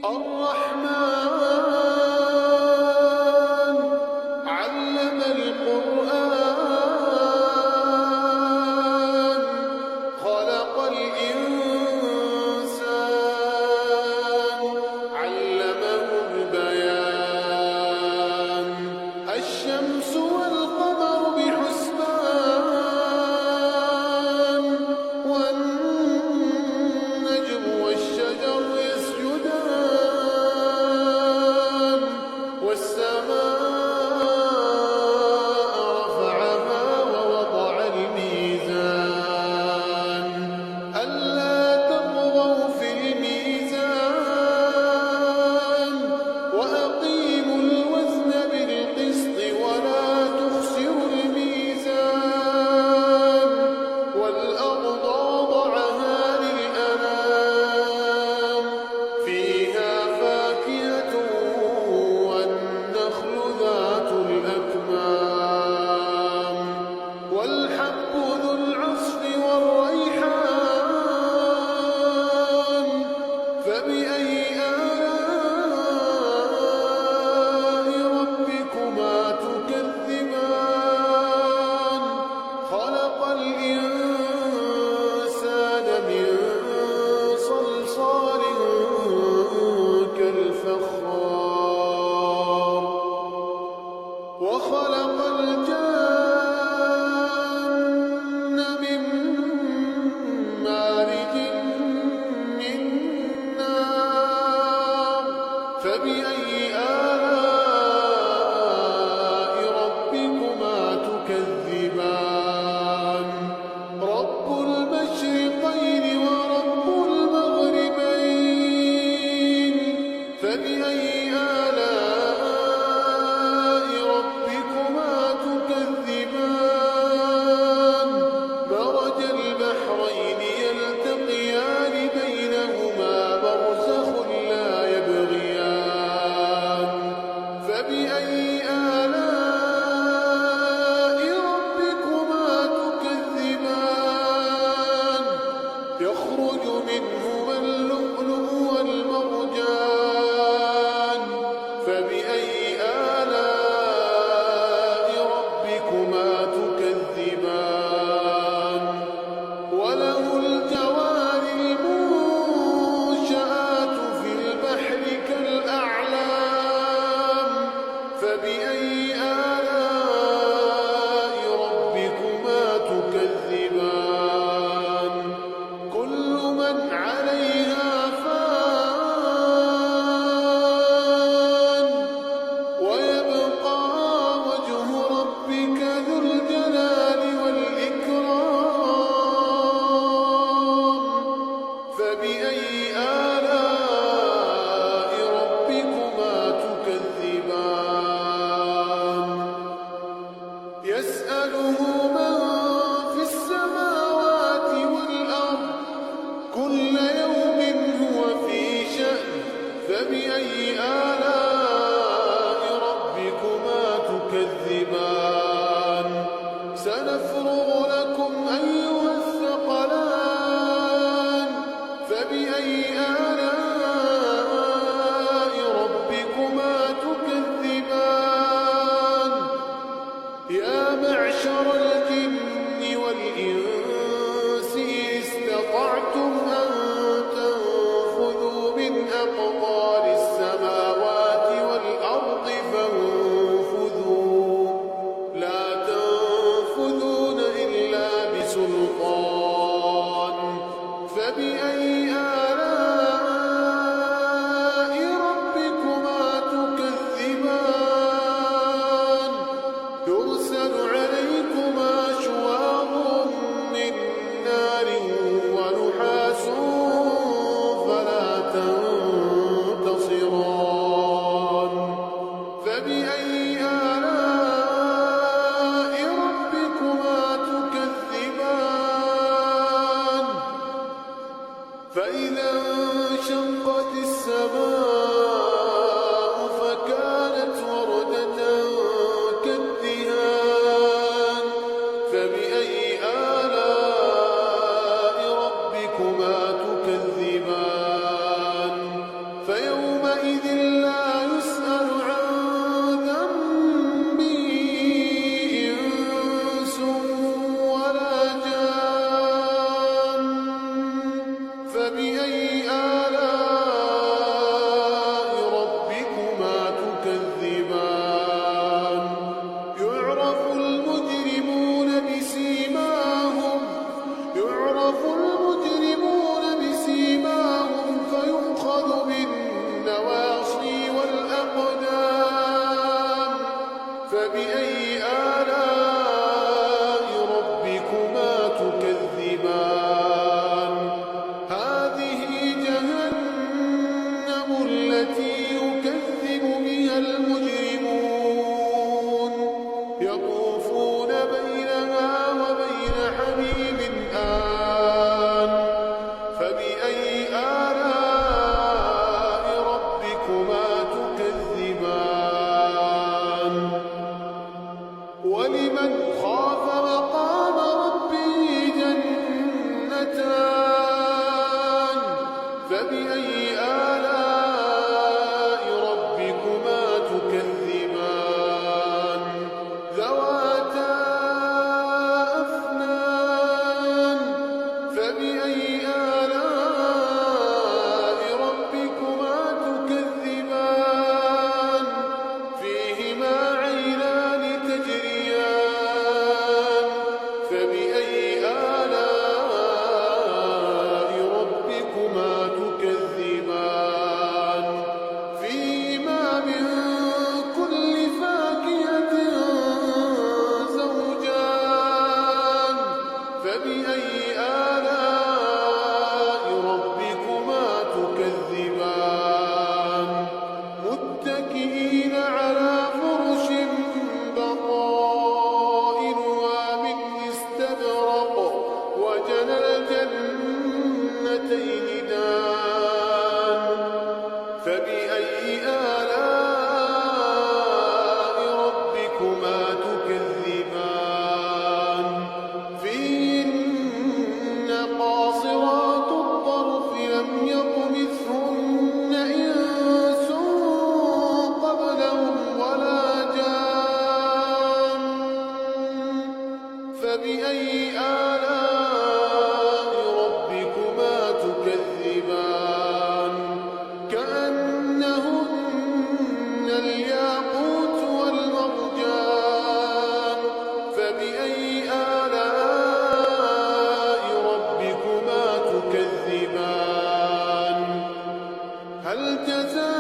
الرحمن علم القرآن خلق الإنسان علمه البيان الشمس والقمر بحسبان والنجم والشجر يسجدان والسماء رفعها ووضع الميزان ألا تطغوا في الميزان وأقيموا الوزن بالقسط ولا تخسروا الميزان والأرض وضعها للأنام فيها فاكهة والنخل ذات الأكمام والحب ذو العصف والريحان فبأي آلاء ربكما تكذبان خلق الإنسان من صلصال كالفخار وخلق الجن من مارج من نار فبأي آلاء ربكما تكذبان رب المشرقين ورب المغربين فبأي آلاء ربكما تكذبان مرج البحرين يلتقيان بينهما برزخ لا يبغيان فبأي آلاء ربكما تكذبان يخرج منهما اللؤلؤ والمرجان فبأي آلاء ربكما تكذبان وله الجوار المنشآت في البحر كالأعلام فبأي آلاء ربكما تكذبان كل من عليها فان ويبقى وجه ربك ذو الجلال والإكرام فبأي آلاء ربكما تكذبان يسأله من في السماوات والأرض كل يوم هو في شأن فبأي آلاء ربكما تكذبان سنفرغ لكم أيها الثقلان فبأي آلاء ربكما تكذبان يا معشر الجن والإنس إن استطعتم أن تنفذوا من أقطار السماوات متاع